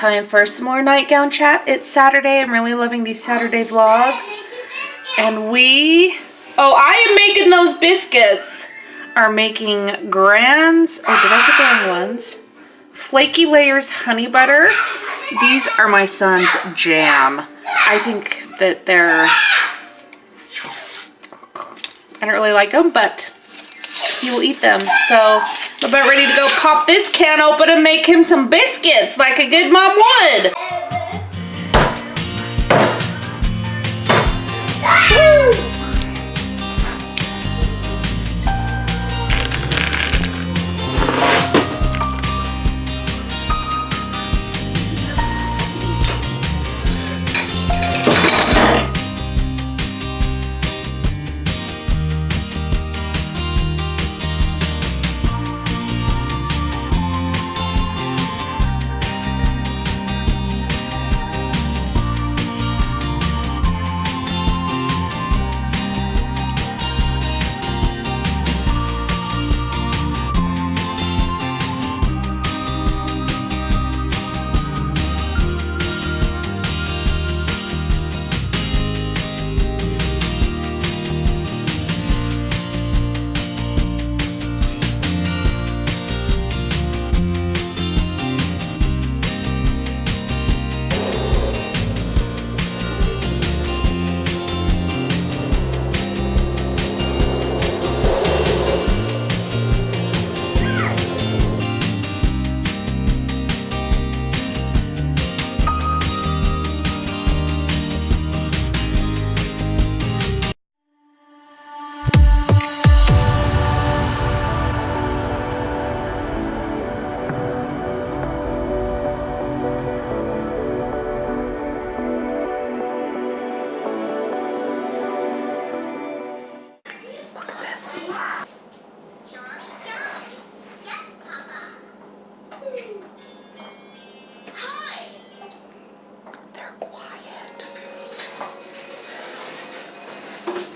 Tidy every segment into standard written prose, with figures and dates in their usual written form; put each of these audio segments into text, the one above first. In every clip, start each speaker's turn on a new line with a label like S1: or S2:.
S1: time for some more nightgown chat. It's Saturday. I'm really loving these Saturday vlogs. And I am making those biscuits. Are making Grands, did I get the wrong ones? Flaky Layers honey butter. These are my son's jam. I think that I don't really like them, but he will eat them. So I'm about ready to go pop this can open and make him some biscuits like a good mom would. Woo!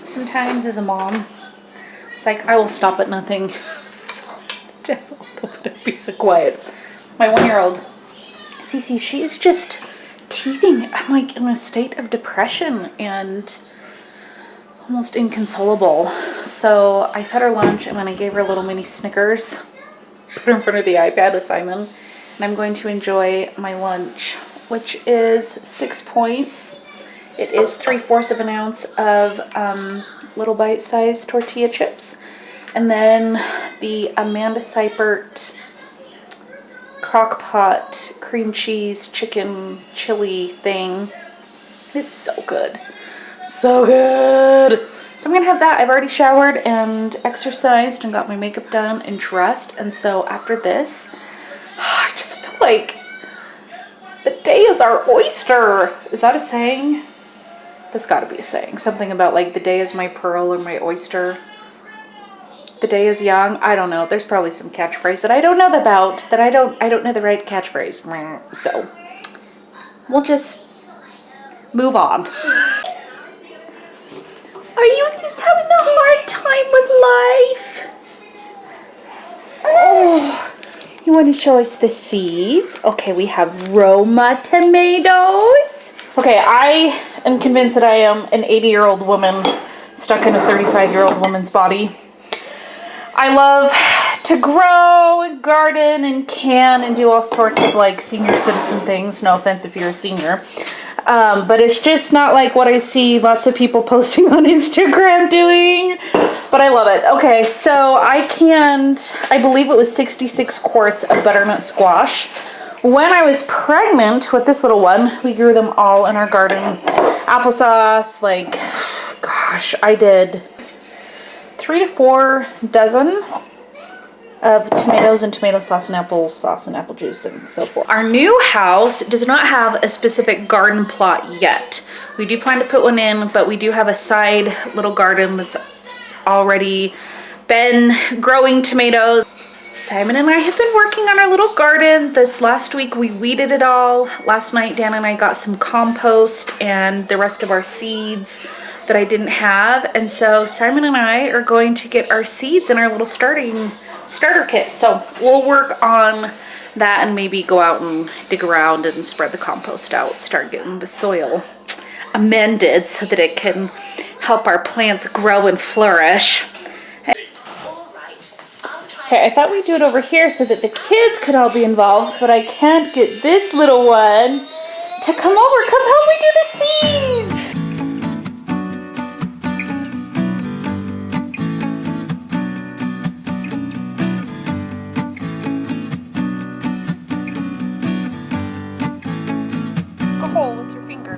S1: Sometimes as a mom, it's like I will stop at nothing to have a little bit of peace and quiet. My 1-year-old, Cece, she is just teething. I'm like in a state of depression and almost inconsolable. So I fed her lunch and then I gave her a little mini Snickers, put her in front of the iPad with Simon, and I'm going to enjoy my lunch, which is 6 points. It is 3/4 of an ounce of little bite-sized tortilla chips. And then the Amanda Seipert crock pot cream cheese chicken chili thing is so good. So good. So I'm going to have that. I've already showered and exercised and got my makeup done and dressed. And so after this, I just feel like the day is our oyster. Is that a saying? That's got to be a saying. Something about like the day is my pearl or my oyster. The day is young. I don't know. There's probably some catchphrase that I don't know about. That I don't know the right catchphrase. So we'll just move on. Are you just having a hard time with life? Oh, you want to show us the seeds? Okay, we have Roma tomatoes. Okay, I am convinced that I am an 80-year-old woman stuck in a 35-year-old woman's body. I love to grow and garden and can and do all sorts of like senior citizen things. No offense if you're a senior. But it's just not like what I see lots of people posting on Instagram doing. But I love it. Okay, so I canned, I believe it was 66 quarts of butternut squash. When I was pregnant with this little one, we grew them all in our garden. Applesauce, like, gosh, I did 3 to 4 dozen of tomatoes and tomato sauce and applesauce and apple juice and so forth. Our new house does not have a specific garden plot yet. We do plan to put one in, but we do have a side little garden that's already been growing tomatoes. Simon and I have been working on our little garden. This last week we weeded it all. Last night Dan and I got some compost and the rest of our seeds that I didn't have. And so Simon and I are going to get our seeds in our little starter kit. So we'll work on That and maybe go out and dig around and spread the compost out. Start getting the soil amended so that it can help our plants grow and flourish. Okay, I thought we'd do it over here so that the kids could all be involved, but I can't get this little one to come over. Come help me do the seeds. A hole with your finger.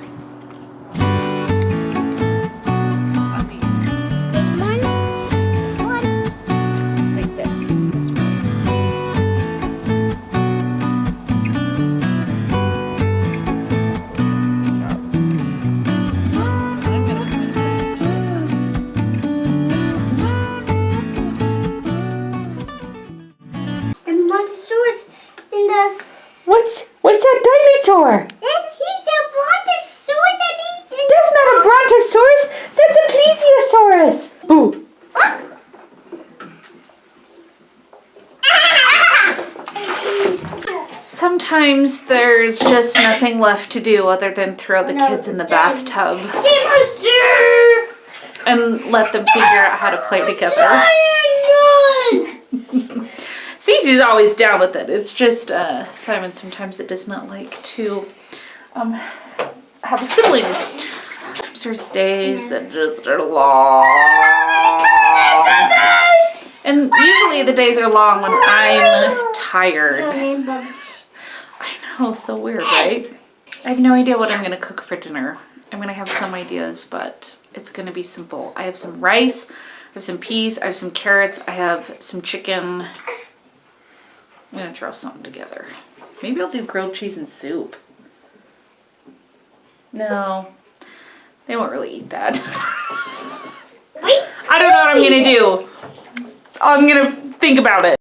S1: What's that dinosaur?
S2: He's a brontosaurus and he's in
S1: That's not a brontosaurus. That's a plesiosaurus. Boo. Sometimes there's just nothing left to do other than throw the kids in the bathtub and let them figure out how to play together. Cece's always down with it. It's just Simon sometimes it does not like to have a sibling. There's days that just are long. And usually the days are long when I'm tired. I know, so weird, right? I have no idea what I'm going to cook for dinner. I'm going to have some ideas, but it's going to be simple. I have some rice, I have some peas, I have some carrots, I have some chicken. I'm going to throw something together. Maybe I'll do grilled cheese and soup. No, they won't really eat that. I don't know what I'm going to do. I'm going to think about it.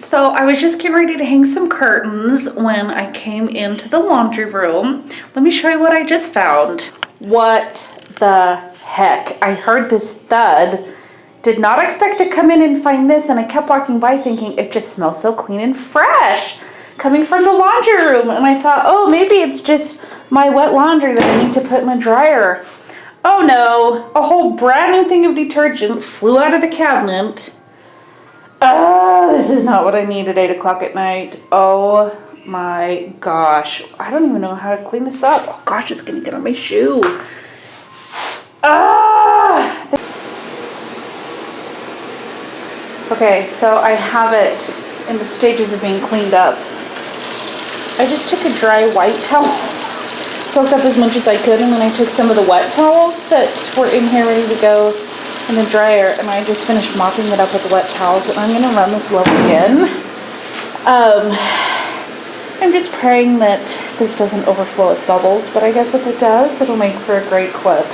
S1: So I was just getting ready to hang some curtains when I came into the laundry room. Let me show you what I just found. What the heck? I heard this thud. Did not expect to come in and find this, and I kept walking by thinking it just smells so clean and fresh coming from the laundry room. And I thought, oh, maybe it's just my wet laundry that I need to put in the dryer. Oh no, a whole brand new thing of detergent flew out of the cabinet. This is not what I need at 8 o'clock at night. Oh my gosh. I don't even know how to clean this up. Oh gosh, it's gonna get on my shoe. Okay, so I have it in the stages of being cleaned up. I just took a dry white towel, soaked up as much as I could, and then I took some of the wet towels that were in here ready to go in the dryer, and I just finished mopping it up with the wet towels, and I'm going to run this low again. I'm just praying that this doesn't overflow with bubbles, but I guess if it does, it'll make for a great clip.